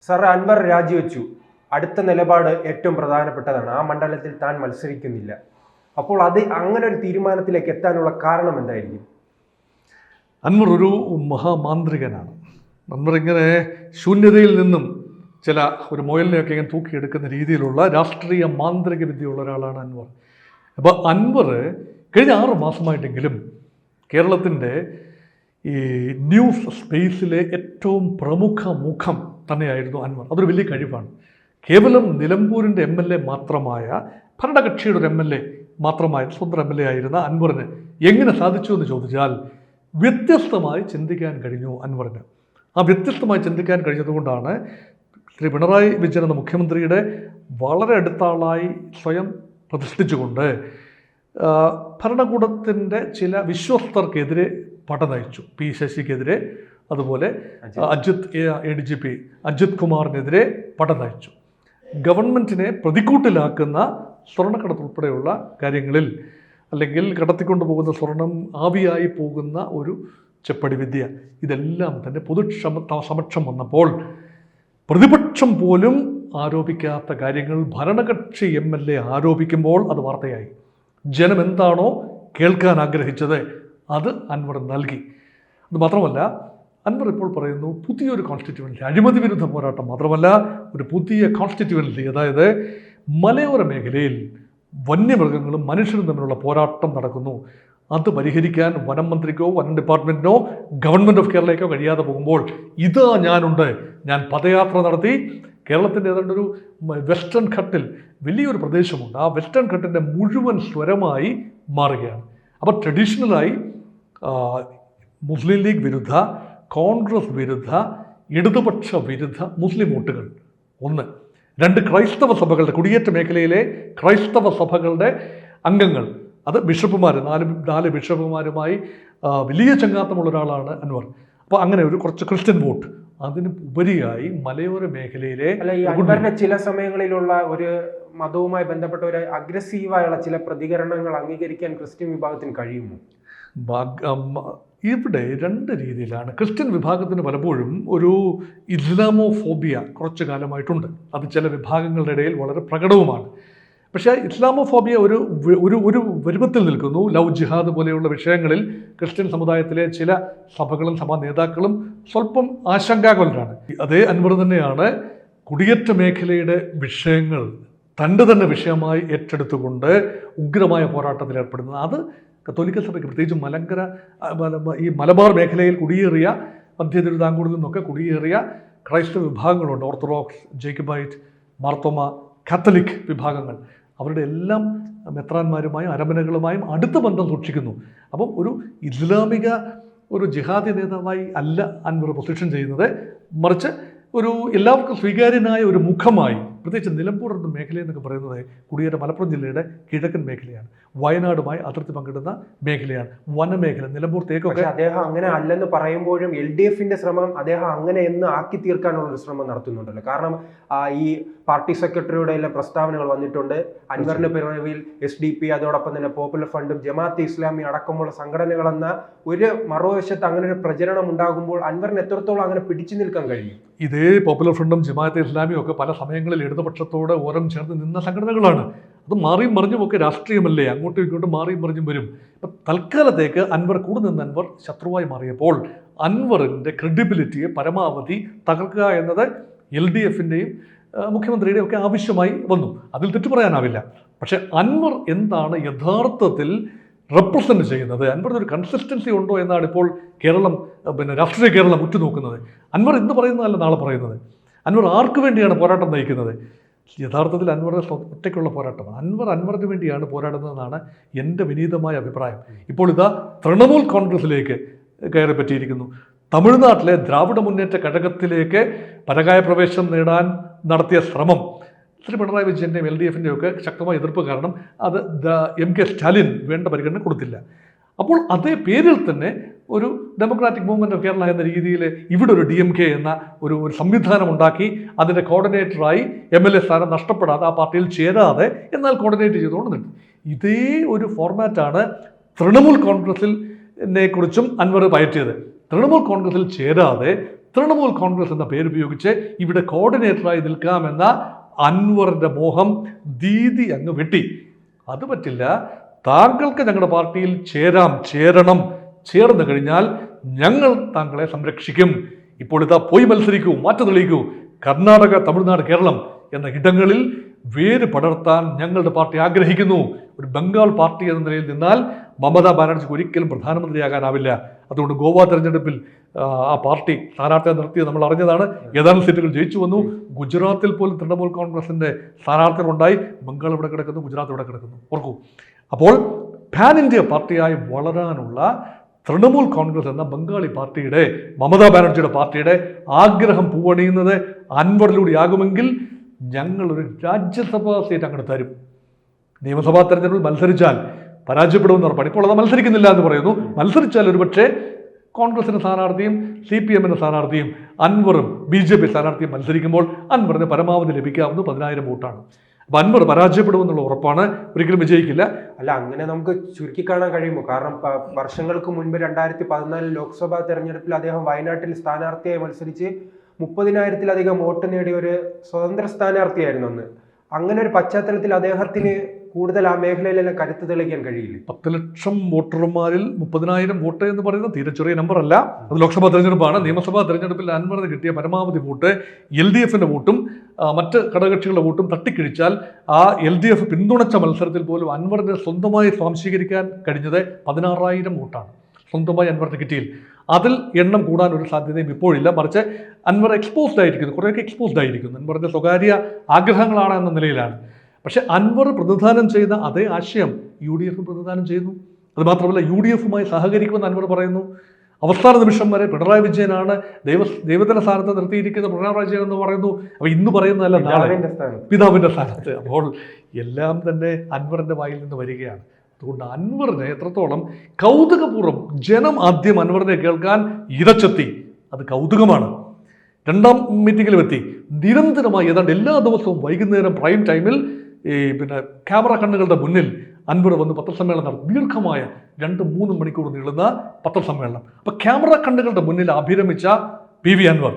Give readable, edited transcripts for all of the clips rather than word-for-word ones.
Sir Anwar രാജിവെച്ചു. അടുത്ത നിലപാട് ഏറ്റവും പ്രധാനപ്പെട്ടതാണ്. ആ മണ്ഡലത്തിൽ താൻ മത്സരിക്കുന്നില്ല. അപ്പോൾ അങ്ങനെ ഒരു തീരുമാനത്തിലേക്ക് എത്താനുള്ള കാരണം എന്തായിരിക്കും? അൻവർ ഒരു മഹാമാന്ത്രികനാണ്. അൻവർ ഇങ്ങനെ ശൂന്യതയിൽ നിന്നും ഒരു മുയലിനെയൊക്കെ ഇങ്ങനെ തൂക്കിയെടുക്കുന്ന രീതിയിലുള്ള രാഷ്ട്രീയ മാന്ത്രിക വിദ്യയുള്ള ഒരാളാണ് അൻവർ. അപ്പോൾ അൻവർ കഴിഞ്ഞ 6 മാസമായിട്ടെങ്കിലും കേരളത്തിൻ്റെ ഈ ന്യൂസ് സ്പേസിലെ ഏറ്റവും പ്രമുഖ മുഖം തന്നെയായിരുന്നു അൻവർ. അതൊരു വലിയ കഴിവാണ്. കേവലം നിലമ്പൂരിൻ്റെ MLA മാത്രമായ, ഭരണകക്ഷിയുടെ ഒരു MLA മാത്രമായ, സ്വന്തം MLA ആയിരുന്ന അൻവറിന് എങ്ങനെ സാധിച്ചു എന്ന് ചോദിച്ചാൽ വ്യത്യസ്തമായി ചിന്തിക്കാൻ കഴിഞ്ഞു അൻവറിന്. ആ വ്യത്യസ്തമായി ചിന്തിക്കാൻ കഴിഞ്ഞതുകൊണ്ടാണ് ശ്രീ പിണറായി വിജയൻ എന്ന മുഖ്യമന്ത്രിയുടെ വളരെ അടുത്ത ആളായി സ്വയം പ്രതിഷ്ഠിച്ചുകൊണ്ട് ഭരണകൂടത്തിൻ്റെ ചില വിശ്വസ്തർക്കെതിരെ പട നയിച്ചു. പി ശശിക്കെതിരെ, അതുപോലെ ADGP അജിത് കുമാറിനെതിരെ പട നയിച്ചു. ഗവൺമെൻറ്റിനെ പ്രതിക്കൂട്ടിലാക്കുന്ന സ്വർണ്ണക്കടത്ത് ഉൾപ്പെടെയുള്ള കാര്യങ്ങളിൽ, അല്ലെങ്കിൽ കടത്തിക്കൊണ്ടു പോകുന്ന സ്വർണം ആവിയായി പോകുന്ന ഒരു ചെപ്പടി വിദ്യ, ഇതെല്ലാം തന്നെ സമക്ഷം വന്നപ്പോൾ പ്രതിപക്ഷം പോലും ആരോപിക്കാത്ത കാര്യങ്ങൾ ഭരണകക്ഷി MLA ആരോപിക്കുമ്പോൾ അത് വാർത്തയായി. ജനം എന്താണോ കേൾക്കാൻ ആഗ്രഹിച്ചത് അത് അൻവർ നൽകി. അത് മാത്രമല്ല, അൻവർ ഇപ്പോൾ പറയുന്നു പുതിയൊരു കോൺസ്റ്റിറ്റ്യുവൻസി, അഴിമതി വിരുദ്ധ പോരാട്ടം മാത്രമല്ല, ഒരു പുതിയ കോൺസ്റ്റിറ്റ്യുവൻസി, അതായത് മലയോര മേഖലയിൽ വന്യമൃഗങ്ങളും മനുഷ്യരും തമ്മിലുള്ള പോരാട്ടം നടക്കുന്നു. അത് പരിഹരിക്കാൻ വനം മന്ത്രിക്കോ വനം ഡിപ്പാർട്ട്മെൻറ്റിനോ ഗവൺമെൻറ് ഓഫ് കേരളയ്ക്കോ കഴിയാതെ പോകുമ്പോൾ ഇതാ ഞാനുണ്ട്, ഞാൻ പദയാത്ര നടത്തി കേരളത്തിൻ്റെ ഏതാണ്ട് ഒരു വെസ്റ്റേൺ ഘട്ടിൽ വലിയൊരു പ്രദേശമുണ്ട്, ആ വെസ്റ്റേൺ ഘട്ടിൻ്റെ മുഴുവൻ സ്വരമായി മാറുകയാണ്. അപ്പോൾ ട്രഡീഷണലായി മുസ്ലിം ലീഗ് വിരുദ്ധ, കോൺഗ്രസ് വിരുദ്ധ, ഇടതുപക്ഷ വിരുദ്ധ മുസ്ലിം വോട്ടുകൾ 1, 2 ക്രൈസ്തവ സഭകളുടെ, കുടിയേറ്റ മേഖലയിലെ ക്രൈസ്തവ സഭകളുടെ അംഗങ്ങൾ, അത് ബിഷപ്പുമാർ, 4 ബിഷപ്പുമാരുമായി വലിയ ചങ്ങാത്തമുള്ള ഒരാളാണ് അൻവർ. അപ്പോൾ അങ്ങനെ കുറച്ച് ക്രിസ്ത്യൻ വോട്ട്, അതിന് ഉപരിയായി മലയോര മേഖലയിലെ അൻവറിന്റെ ചില സമയങ്ങളിലുള്ള ഒരു മതവുമായി ബന്ധപ്പെട്ട ഒരു അഗ്രസീവായുള്ള ചില പ്രതികരണങ്ങൾ അംഗീകരിക്കാൻ ക്രിസ്ത്യൻ വിഭാഗത്തിന് കഴിയുമോ? ഇവിടെ 2 രീതിയിലാണ്. ക്രിസ്ത്യൻ വിഭാഗത്തിന് പലപ്പോഴും ഒരു ഇസ്ലാമോഫോബിയ കുറച്ചു കാലമായിട്ടുണ്ട്. അത് ചില വിഭാഗങ്ങളുടെ ഇടയിൽ വളരെ പ്രകടവുമാണ്. പക്ഷേ ഇസ്ലാമോഫോബിയ ഒരു വരുമത്തിൽ നിൽക്കുന്നു. ലവ് ജിഹാദ് പോലെയുള്ള വിഷയങ്ങളിൽ ക്രിസ്ത്യൻ സമുദായത്തിലെ ചില സഭകളും സഭാ നേതാക്കളും സ്വല്പം ആശങ്കാകുലരാണ്. അതേ അൻവർ തന്നെയാണ് കുടിയേറ്റ മേഖലയുടെ വിഷയങ്ങൾ തൻ്റെ തന്നെ വിഷയമായി ഏറ്റെടുത്തുകൊണ്ട് ഉഗ്രമായ പോരാട്ടത്തിൽ ഏർപ്പെടുന്നത്. അത് കത്തോലിക്ക സഭയ്ക്ക്, പ്രത്യേകിച്ച് ഈ മലബാർ മേഖലയിൽ കുടിയേറിയ, മധ്യ തിരുവിതാംകൂറിൽ നിന്നൊക്കെ കുടിയേറിയ ക്രൈസ്തവ വിഭാഗങ്ങളുണ്ട്. ഓർത്തഡോക്സ്, ജേക്കബൈറ്റ്, മാർത്തോമ, കാത്തലിക് വിഭാഗങ്ങൾ, അവരുടെ എല്ലാം മെത്രാന്മാരുമായും അരമനകളുമായും അടുത്ത ബന്ധം സൂക്ഷിക്കുന്നു. അപ്പം ഒരു ഇസ്ലാമിക, ഒരു ജിഹാദി നേതാവായി അല്ല അൻവർ പൊസിഷൻ ചെയ്യുന്നത്, മറിച്ച് എല്ലാവർക്കും സ്വീകാര്യനായ ഒരു മുഖമായി. പ്രത്യേകിച്ച് നിലമ്പൂർ എന്ന മേഖല എന്നൊക്കെ പറയുന്നത് കുടിയേറ്റ മലപ്പുറം ജില്ലയുടെ കിഴക്കൻ മേഖലയാണ്, വയനാടുമായി അതിർത്തി പങ്കിടുന്ന മേഖലയാണ്, വനമേഖല, നിലമ്പൂർ തേക്കൊക്കെ. അദ്ദേഹം അങ്ങനെ അല്ലെന്ന് പറയുമ്പോഴും LDFന്റെ ശ്രമം അദ്ദേഹം അങ്ങനെ എന്ന് ആക്കി തീർക്കാനുള്ള ഒരു ശ്രമം നടത്തുന്നുണ്ടല്ലോ. കാരണം ഈ പാർട്ടി സെക്രട്ടറിയുടെ എല്ലാം പ്രസ്താവനകൾ വന്നിട്ടുണ്ട്. അൻവറിന്റെ പിറവിൽ SDP, അതോടൊപ്പം തന്നെ പോപ്പുലർ ഫ്രണ്ടും ജമാഅത്തെ ഇസ്ലാമി അടക്കമുള്ള സംഘടനകളെന്ന ഒരു മറുവശത്ത് അങ്ങനെ ഒരു പ്രചരണം ഉണ്ടാകുമ്പോൾ അൻവറിന് എത്രത്തോളം അങ്ങനെ പിടിച്ചു നിൽക്കാൻ കഴിയും? ഇതേ പോപ്പുലർ ഫ്രണ്ടും ജമാഅത്തെ ഇസ്ലാമിയും ഒക്കെ പല സമയങ്ങളിൽ ഇടതുപക്ഷത്തോട് ഓരം ചേർന്ന് നിന്ന സംഘടനകളാണ്. അത് മാറിയും മറിഞ്ഞും ഒക്കെ രാഷ്ട്രീയമല്ലേ, അങ്ങോട്ടും ഇങ്ങോട്ടും മാറിയും മറിഞ്ഞും വരും. ഇപ്പം തൽക്കാലത്തേക്ക് അൻവർ കൂടെ നിന്ന് അൻവർ ശത്രുവായി മാറിയപ്പോൾ അൻവറിൻ്റെ ക്രെഡിബിലിറ്റിയെ പരമാവധി തകർക്കുക എന്നത് LDFൻ്റെയും മുഖ്യമന്ത്രിയുടെയും ഒക്കെ ആവശ്യമായി വന്നു. അതിൽ തെറ്റു പറയാനാവില്ല. പക്ഷെ അൻവർ എന്താണ് യഥാർത്ഥത്തിൽ റെപ്രസെൻറ്റ് ചെയ്യുന്നത്, അൻവറിന് ഒരു കൺസിസ്റ്റൻസി ഉണ്ടോ എന്നാണ് ഇപ്പോൾ കേരളം, രാഷ്ട്രീയ കേരളം ഉറ്റുനോക്കുന്നത്. അൻവർ ഇന്ന് പറയുന്നതല്ല നാളെ പറയുന്നത്. അൻവർ ആർക്ക് വേണ്ടിയാണ് പോരാട്ടം നയിക്കുന്നത്? യഥാർത്ഥത്തിൽ അൻവറുടെ ഒറ്റയ്ക്കുള്ള പോരാട്ടമാണ്. അൻവറിന് വേണ്ടിയാണ് പോരാടുന്നതെന്നാണ് എൻ്റെ വിനീതമായ അഭിപ്രായം. ഇപ്പോൾ ഇതാ തൃണമൂൽ കോൺഗ്രസിലേക്ക് കയറി പറ്റിയിരിക്കുന്നു. തമിഴ്നാട്ടിലെ ദ്രാവിഡ മുന്നേറ്റ കഴകത്തിലേക്ക് പരകായ പ്രവേശനം നേടാൻ നടത്തിയ ശ്രമം ശ്രീ പിണറായി വിജയൻ്റെയും LDFൻ്റെയും ഒക്കെ ശക്തമായ എതിർപ്പ് കാരണം അത് MK സ്റ്റാലിൻ വേണ്ട പരിഗണന കൊടുത്തില്ല. അപ്പോൾ അതേ പേരിൽ തന്നെ ഒരു ഡെമോക്രാറ്റിക് മൂവ്മെൻറ്റ് ഓഫ് കേരള എന്ന രീതിയിൽ ഇവിടെ ഒരു DMK എന്ന ഒരു സംവിധാനം ഉണ്ടാക്കി അതിൻ്റെ കോർഡിനേറ്ററായി MLA സ്ഥാനം നഷ്ടപ്പെടാതെ, ആ പാർട്ടിയിൽ ചേരാതെ, എന്നാൽ കോർഡിനേറ്റ് ചെയ്തുകൊണ്ട് നിർത്തി. ഇതേ ഒരു ഫോർമാറ്റാണ് തൃണമൂൽ കോൺഗ്രസിനെ കുറിച്ചും അൻവർ പയറ്റിയത്. തൃണമൂൽ കോൺഗ്രസിൽ ചേരാതെ തൃണമൂൽ കോൺഗ്രസ് എന്ന പേരുപയോഗിച്ച് ഇവിടെ കോർഡിനേറ്ററായി നിൽക്കാമെന്ന അൻവറിൻ്റെ മോഹം ദീദി അങ്ങ് വെട്ടി. അത് പറ്റില്ല, താങ്കൾക്ക് ഞങ്ങളുടെ പാർട്ടിയിൽ ചേരണം, ചേർന്ന് കഴിഞ്ഞാൽ ഞങ്ങൾ താങ്കളെ സംരക്ഷിക്കും. ഇപ്പോൾ ഇതാ പോയി മത്സരിക്കൂ, മാറ്റം തെളിയിക്കൂ. കർണാടക, തമിഴ്നാട്, കേരളം എന്ന ഇടങ്ങളിൽ വേര് പടർത്താൻ ഞങ്ങളുടെ പാർട്ടി ആഗ്രഹിക്കുന്നു. ഒരു ബംഗാൾ പാർട്ടി എന്ന നിലയിൽ നിന്നാൽ മമതാ ബാനർജിക്ക് ഒരിക്കലും പ്രധാനമന്ത്രിയാകാനാവില്ല. അതുകൊണ്ട് ഗോവ തെരഞ്ഞെടുപ്പിൽ ആ പാർട്ടി സ്ഥാനാർത്ഥിയെ നിർത്തിയത് നമ്മൾ അറിഞ്ഞതാണ്. ഏതാനും സീറ്റുകൾ ജയിച്ചു വന്നു. ഗുജറാത്തിൽ പോലും തൃണമൂൽ കോൺഗ്രസിന്റെ സ്ഥാനാർത്ഥികളുണ്ടായി. ബംഗാൾ ഇവിടെ കിടക്കുന്നു, ഗുജറാത്ത് ഇവിടെ കിടക്കുന്നു. ഓർക്കൂ, അപ്പോൾ പാൻ ഇന്ത്യ പാർട്ടിയായി വളരാനുള്ള തൃണമൂൽ കോൺഗ്രസ് എന്ന ബംഗാളി പാർട്ടിയുടെ, മമതാ ബാനർജിയുടെ പാർട്ടിയുടെ ആഗ്രഹം പൂവണിയുന്നത് അൻവറിലൂടെയാകുമെങ്കിൽ ഞങ്ങളൊരു രാജ്യസഭാ സീറ്റ് അങ്ങോട്ട് തരും. നിയമസഭാ തെരഞ്ഞെടുപ്പിൽ മത്സരിച്ചാൽ പരാജയപ്പെടുമെന്ന് ഉറപ്പാണ്. ഇപ്പോൾ അത് മത്സരിക്കുന്നില്ല എന്ന് പറയുന്നു. മത്സരിച്ചാൽ ഒരുപക്ഷെ കോൺഗ്രസിന്റെ സ്ഥാനാർത്ഥിയും CPM സ്ഥാനാർത്ഥിയും അൻവറും BJP സ്ഥാനാർത്ഥിയും മത്സരിക്കുമ്പോൾ അൻവറിന് പരമാവധി ലഭിക്കാവുന്നത് 10,000 വോട്ടാണ്. അപ്പം അൻവർ പരാജയപ്പെടുമെന്നുള്ള ഉറപ്പാണ്, ഒരിക്കലും വിജയിക്കില്ല. അല്ല, അങ്ങനെ നമുക്ക് ചുരുക്കി കാണാൻ കഴിയുമോ? കാരണം വർഷങ്ങൾക്ക് മുൻപ് 2014 ലോക്സഭാ തെരഞ്ഞെടുപ്പിൽ അദ്ദേഹം വയനാട്ടിൽ സ്ഥാനാർത്ഥിയായി മത്സരിച്ച് 30,000-ലധികം വോട്ട് നേടിയ ഒരു സ്വതന്ത്ര സ്ഥാനാർത്ഥിയായിരുന്നു അന്ന്. അങ്ങനെ ഒരു പശ്ചാത്തലത്തിൽ അദ്ദേഹത്തിന് കൂടുതൽ ആ മേഖലയിലെല്ലാം കരുത്ത് തെളിയിക്കാൻ കഴിയില്ല. 10 ലക്ഷം വോട്ടർമാരിൽ 30,000 വോട്ട് എന്ന് പറയുന്നത് തീരെ ചെറിയ നമ്പർ അല്ല. അത് ലോക്സഭാ തെരഞ്ഞെടുപ്പാണ്. നിയമസഭാ തെരഞ്ഞെടുപ്പിൽ അൻവറിന് കിട്ടിയ പരമാവധി വോട്ട് LDFന്റെ വോട്ടും മറ്റ് ഘടകകക്ഷികളുടെ വോട്ടും തട്ടിക്കിഴിച്ചാൽ ആ LDF പിന്തുണച്ച മത്സരത്തിൽ പോലും അൻവറിന് സ്വന്തമായി സ്വാംശീകരിക്കാൻ കഴിഞ്ഞത് 16,000 വോട്ടാണ്. സ്വന്തമായി അൻവറിന് കിട്ടിയിൽ അതിൽ എണ്ണം കൂടാൻ ഒരു സാധ്യതയും ഇപ്പോഴില്ല. മറിച്ച് അൻവർ എക്സ്പോസ്ഡ് ആയിരിക്കുന്നു, കുറേയൊക്കെ എക്സ്പോസ്ഡ് ആയിരിക്കുന്നു. അൻവറിന്റെ സ്വകാര്യ ആഗ്രഹങ്ങളാണ് എന്ന നിലയിലാണ്. പക്ഷെ അൻവർ പ്രതിനിധാനം ചെയ്ത അതേ ആശയം UDF പ്രതിനിധാനം ചെയ്യുന്നു. അതുമാത്രമല്ല, UDFുമായി സഹകരിക്കുമെന്ന് അൻവർ പറയുന്നു. അവസാന നിമിഷം വരെ പിണറായി വിജയനാണ് ദൈവത്തിന്റെ സ്ഥാനത്ത് നിർത്തിയിരിക്കുന്ന പിണറായി വിജയൻ എന്ന് പറയുന്നു. അപ്പോൾ ഇന്ന് പറയുന്നതല്ല, നാളെ പിതാവിന്റെ സ്ഥാനത്ത്. അപ്പോൾ എല്ലാം തന്നെ അൻവറിന്റെ വായിൽ നിന്ന് വരികയാണ്. അതുകൊണ്ട് അൻവറിനെ എത്രത്തോളം കൗതുകപൂർവ്വം ജനം ആദ്യം അൻവറിനെ കേൾക്കാൻ ഇരച്ചെത്തി, അത് കൗതുകമാണ്. രണ്ടാം മീറ്റിങ്ങിലും എത്തി. നിരന്തരമായി ഏതാണ്ട് എല്ലാ ദിവസവും വൈകുന്നേരം പ്രൈം ടൈമിൽ ക്യാമറ കണ്ണുകളുടെ മുന്നിൽ അൻവർ വന്ന് പത്രസമ്മേളനം നടത്തി. ദീർഘമായ 2-3 മണിക്കൂർ നീളുന്ന പത്രസമ്മേളനം. അപ്പോൾ ക്യാമറ കണ്ണുകളുടെ മുന്നിൽ അഭിരമിച്ച PV അൻവർ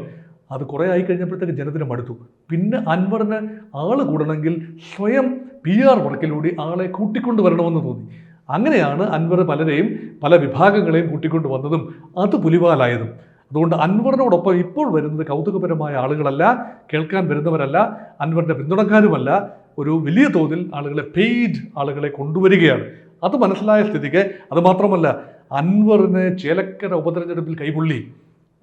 അത് കുറേ ആയി കഴിഞ്ഞപ്പോഴത്തേക്ക് ജനത്തിന് മടുത്തു. പിന്നെ അൻവറിന് ആള് കൂടണമെങ്കിൽ സ്വയം PR വർക്കിലൂടെ ആളെ കൂട്ടിക്കൊണ്ട് വരണമെന്ന് തോന്നി. അങ്ങനെയാണ് അൻവർ പലരെയും പല വിഭാഗങ്ങളെയും കൂട്ടിക്കൊണ്ട് വന്നതും അത് പുലിവാലായതും. അതുകൊണ്ട് അൻവറിനോടൊപ്പം ഇപ്പോൾ വരുന്നത് കൗതുകപരമായ ആളുകളല്ല, കേൾക്കാൻ വരുന്നവരല്ല, അൻവറിൻ്റെ പിന്തുണക്കാരുമല്ല, ഒരു വലിയ തോതിൽ ആളുകളെ പെയ്ഡ് ആളുകളെ കൊണ്ടുവരികയാണ്. അത് മനസ്സിലായ സ്ഥിതിക്ക് അത് മാത്രമല്ല, അൻവറിന് ചേലക്കര ഉപതെരഞ്ഞെടുപ്പിൽ കൈപൊള്ളി.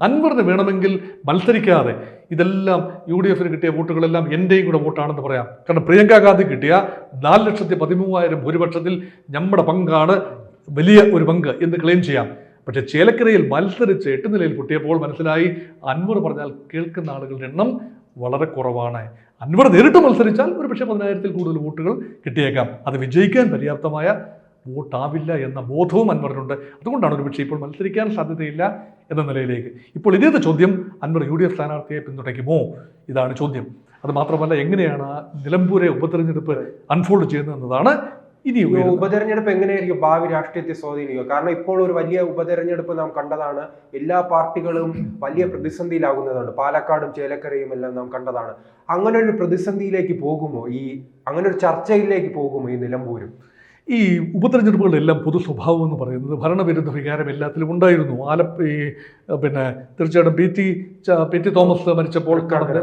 അൻവറിന് വേണമെങ്കിൽ മത്സരിക്കാതെ ഇതെല്ലാം UDFന് കിട്ടിയ വോട്ടുകളെല്ലാം എൻ്റെയും കൂടെ വോട്ടാണെന്ന് പറയാം. കാരണം പ്രിയങ്ക ഗാന്ധി കിട്ടിയ 4,13,000 ഭൂരിപക്ഷത്തിൽ നമ്മുടെ പങ്കാണ് വലിയ ഒരു പങ്ക് എന്ന് ക്ലെയിം ചെയ്യാം. പക്ഷേ ചേലക്കരയിൽ മത്സരിച്ച് 8 നിലയിൽ പൊട്ടിയപ്പോൾ മനസ്സിലായി അൻവർ പറഞ്ഞാൽ കേൾക്കുന്ന ആളുകളുടെ എണ്ണം വളരെ കുറവാണ്. അൻവർ നേരിട്ട് മത്സരിച്ചാൽ ഒരു പക്ഷേ 10,000-ൽ കൂടുതൽ വോട്ടുകൾ കിട്ടിയേക്കാം. അത് വിജയിക്കാൻ പര്യാപ്തമായ വോട്ടാവില്ല എന്ന ബോധവും അൻവറിനുണ്ട്. അതുകൊണ്ടാണ് ഒരു പക്ഷേ ഇപ്പോൾ മത്സരിക്കാൻ സാധ്യതയില്ല എന്ന നിലയിലേക്ക്. ഇപ്പോൾ ഇതേ ചോദ്യം, അൻവർ UDF സ്ഥാനാർത്ഥിയെ പിന്തുണയ്ക്കുമോ? ഇതാണ് ചോദ്യം. അത് മാത്രമല്ല, എങ്ങനെയാണ് നിലമ്പൂരെ ഉപതെരഞ്ഞെടുപ്പ് അൺഫോൾഡ് ചെയ്യുന്നത് എന്നതാണ് ഇനി. ഉപതെരഞ്ഞെടുപ്പ് എങ്ങനെയായിരിക്കും ഭാവി രാഷ്ട്രീയത്തെ സ്വാധീനിക്കുക? കാരണം ഇപ്പോൾ ഒരു വലിയ ഉപതെരഞ്ഞെടുപ്പ് നാം കണ്ടതാണ്. എല്ലാ പാർട്ടികളും വലിയ പ്രതിസന്ധിയിലാകുന്നതുണ്ട്. പാലക്കാടും ചേലക്കരയും എല്ലാം നാം കണ്ടതാണ്. അങ്ങനെ ഒരു പ്രതിസന്ധിയിലേക്ക് പോകുമോ, അങ്ങനെ ഒരു ചർച്ചയിലേക്ക് പോകുമോ ഈ നിലമ്പൂരും? ഈ ഉപതെരഞ്ഞെടുപ്പുകളിലെല്ലാം പൊതു സ്വഭാവം എന്ന് പറയുന്നത് ഭരണവിരുദ്ധ വികാരം എല്ലാത്തിലും ഉണ്ടായിരുന്നു. തീർച്ചയായിട്ടും PT തോമസ് മരിച്ചപ്പോൾ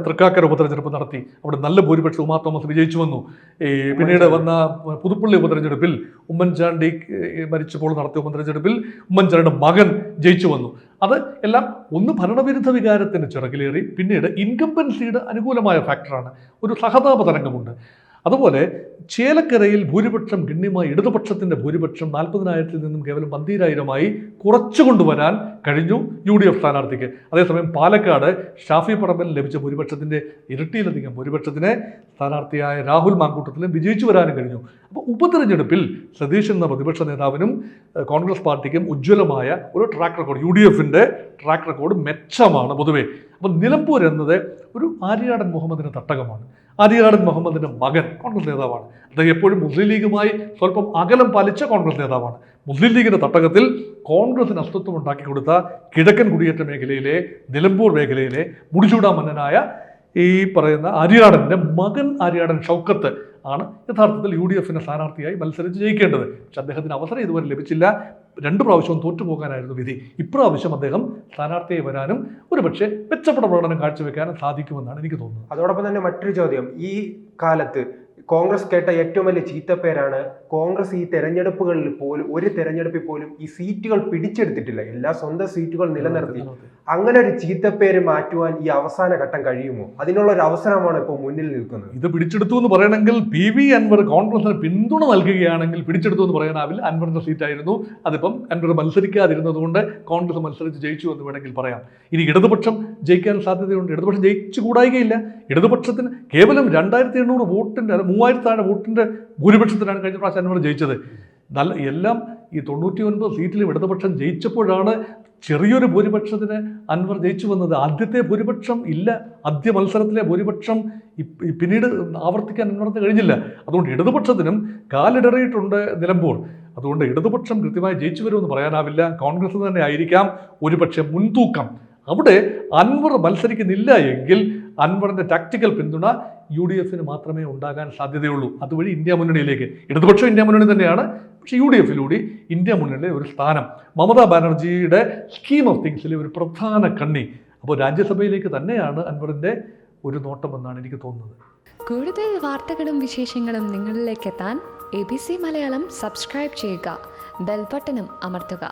തൃക്കാക്കര ഉപതെരഞ്ഞെടുപ്പ് നടത്തി. അവിടെ നല്ല ഭൂരിപക്ഷം ഉമാ തോമസ് വിജയിച്ചു വന്നു. പിന്നീട് വന്ന പുതുപ്പള്ളി ഉപതെരഞ്ഞെടുപ്പിൽ ഉമ്മൻചാണ്ടി മരിച്ചപ്പോൾ നടത്തിയ ഉപതെരഞ്ഞെടുപ്പിൽ ഉമ്മൻചാണ്ടിയുടെ മകൻ ജയിച്ചു വന്നു. അത് എല്ലാം ഒന്ന് ഭരണവിരുദ്ധ വികാരത്തിന് ചിറകിലേറി, പിന്നീട് ഇൻകംബൻസിയുടെ അനുകൂലമായ ഫാക്ടറാണ്. ഒരു സഹതാപ തരംഗമുണ്ട്. അതുപോലെ ചേലക്കരയിൽ ഭൂരിപക്ഷം ഗണ്യമായി ഇടതുപക്ഷത്തിൻ്റെ ഭൂരിപക്ഷം 40,000-ൽ നിന്നും കേവലം 12,000-ആയി കുറച്ചു കൊണ്ടുവരാൻ കഴിഞ്ഞു UDF സ്ഥാനാർത്ഥിക്ക്. അതേസമയം പാലക്കാട് ഷാഫി പറമ്പിൽ ലഭിച്ച ഭൂരിപക്ഷത്തിൻ്റെ ഇരട്ടിയിലധികം ഭൂരിപക്ഷത്തിന് സ്ഥാനാർത്ഥിയായ രാഹുൽ മാങ്കൂട്ടത്തിലും വിജയിച്ചു വരാനും കഴിഞ്ഞു. അപ്പോൾ ഉപതെരഞ്ഞെടുപ്പിൽ സതീശൻ എന്ന പ്രതിപക്ഷ നേതാവിനും കോൺഗ്രസ് പാർട്ടിക്കും ഉജ്ജ്വലമായ ഒരു ട്രാക്ക് റെക്കോർഡ്, UDFന്റെ ട്രാക്ക് റെക്കോർഡ് മെച്ചമാണ് പൊതുവേ. അപ്പോൾ നിലമ്പൂർ എന്നത് ഒരു ആര്യാടൻ മുഹമ്മദിന് തട്ടകമാണ്. ആര്യാടൻ മുഹമ്മദിന്റെ മകൻ കോൺഗ്രസ് നേതാവാണ്. അദ്ദേഹം എപ്പോഴും മുസ്ലിം ലീഗുമായി സ്വല്പം അകലം പാലിച്ച കോൺഗ്രസ് നേതാവാണ്. മുസ്ലിം ലീഗിൻ്റെ തട്ടകത്തിൽ കോൺഗ്രസിന് അസ്തിത്വം ഉണ്ടാക്കി കൊടുത്ത കിഴക്കൻ കുടിയേറ്റ മേഖലയിലെ നിലമ്പൂർ മേഖലയിലെ മുടിചൂടാ മന്നനായ ഈ പറയുന്ന ആര്യാടൻ്റെ മകൻ ആര്യാടൻ ഷൗക്കത്ത് ആണ് യഥാർത്ഥത്തിൽ UDF സ്ഥാനാർത്ഥിയായി മത്സരിച്ച് ജയിക്കേണ്ടത്. പക്ഷെ അദ്ദേഹത്തിന് അവസരം ഇതുവരെ ലഭിച്ചില്ല. 2 പ്രാവശ്യവും തോറ്റുപോകാനായിരുന്നു വിധി. ഇപ്രാവശ്യം അദ്ദേഹം സ്ഥാനാർത്ഥിയായി വരാനും ഒരുപക്ഷെ മെച്ചപ്പെട്ട പ്രകടനം കാഴ്ചവെക്കാനും സാധിക്കുമെന്നാണ് എനിക്ക് തോന്നുന്നത്. അതോടൊപ്പം തന്നെ മറ്റൊരു ചോദ്യം, ഈ കാലത്ത് കോൺഗ്രസ് കേട്ട ഏറ്റവും വലിയ ചീത്തപ്പേരാണ് കോൺഗ്രസ് ഈ തെരഞ്ഞെടുപ്പുകളിൽ പോലും ഒരു തെരഞ്ഞെടുപ്പിൽ പോലും ഈ സീറ്റുകൾ പിടിച്ചെടുത്തിട്ടില്ല, എല്ലാ സ്വന്തം സീറ്റുകൾ നിലനിർത്തി. അങ്ങനെ ഒരു ചീത്തപ്പേര് മാറ്റുവാൻ ഈ അവസാന ഘട്ടം കഴിയുമോ? അതിനുള്ള ഒരു അവസരമാണ് ഇപ്പോൾ മുന്നിൽ നിൽക്കുന്നത്. ഇത് പിടിച്ചെടുത്തു എന്ന് പറയണമെങ്കിൽ PV അൻവർ കോൺഗ്രസിന് പിന്തുണ നൽകുകയാണെങ്കിൽ പിടിച്ചെടുത്തു എന്ന് പറയാനാവില്ല. അൻവറിന്റെ സീറ്റായിരുന്നു. അതിപ്പം അൻവർ മത്സരിക്കാതിരുന്നത് കൊണ്ട് കോൺഗ്രസ് മത്സരിച്ച് ജയിച്ചു എന്ന് വേണമെങ്കിൽ പറയാം. ഇനി ഇടതുപക്ഷം ജയിക്കാൻ സാധ്യതയുണ്ട്. ഇടതുപക്ഷം ജയിച്ചു കൂടായികയില്ല. ഇടതുപക്ഷത്തിന് കേവലം 2800 വോട്ടിന്റെ 3000 താഴെ വോട്ടിന്റെ ഭൂരിപക്ഷത്തിലാണ് കഴിഞ്ഞ പ്രാവശ്യം അൻവർ ജയിച്ചത്. എല്ലാം ഈ 99 സീറ്റിലും ഇടതുപക്ഷം ജയിച്ചപ്പോഴാണ് ചെറിയൊരു ഭൂരിപക്ഷത്തിന് അൻവർ ജയിച്ചു വന്നത്. ആദ്യത്തെ ഭൂരിപക്ഷം ഇല്ല, ആദ്യ മത്സരത്തിലെ ഭൂരിപക്ഷം പിന്നീട് ആവർത്തിക്കാൻ അൻവറിന് കഴിഞ്ഞില്ല. അതുകൊണ്ട് ഇടതുപക്ഷത്തിനും കാലിടറിയിട്ടുണ്ട് നിലമ്പൂർ. അതുകൊണ്ട് ഇടതുപക്ഷം കൃത്യമായി ജയിച്ചു വരുമെന്ന് പറയാനാവില്ല. കോൺഗ്രസ് തന്നെ ആയിരിക്കാം ഒരുപക്ഷെ മുൻതൂക്കം. അവിടെ അൻവർ മത്സരിക്കുന്നില്ല എങ്കിൽ അൻവറിന്റെ ടാക്ടിക്കൽ പിന്തുണ UDF മാത്രമേ ഉണ്ടാകാൻ സാധ്യതയുള്ളൂ. അതുവഴി ഇന്ത്യ മുന്നണിയിലേക്ക്, ഇടതുപക്ഷം ഇന്ത്യ മുന്നണി തന്നെയാണ്, പക്ഷേ UDF ഇന്ത്യ മുന്നണിയിലെ ഒരു സ്ഥാനം മമതാ ബാനർജിയുടെ സ്കീം ഓഫ് തിങ്സിലെ ഒരു പ്രധാന കണ്ണി. അപ്പോൾ രാജ്യസഭയിലേക്ക് തന്നെയാണ് അൻവറിന്റെ ഒരു നോട്ടമെന്നാണ് എനിക്ക് തോന്നുന്നത്. കൂടുതൽ വാർത്തകളും വിശേഷങ്ങളും നിങ്ങളിലേക്ക് എത്താൻ ABC മലയാളം സബ്സ്ക്രൈബ് ചെയ്യുക, ബെൽ ബട്ടണും അമർത്തുക.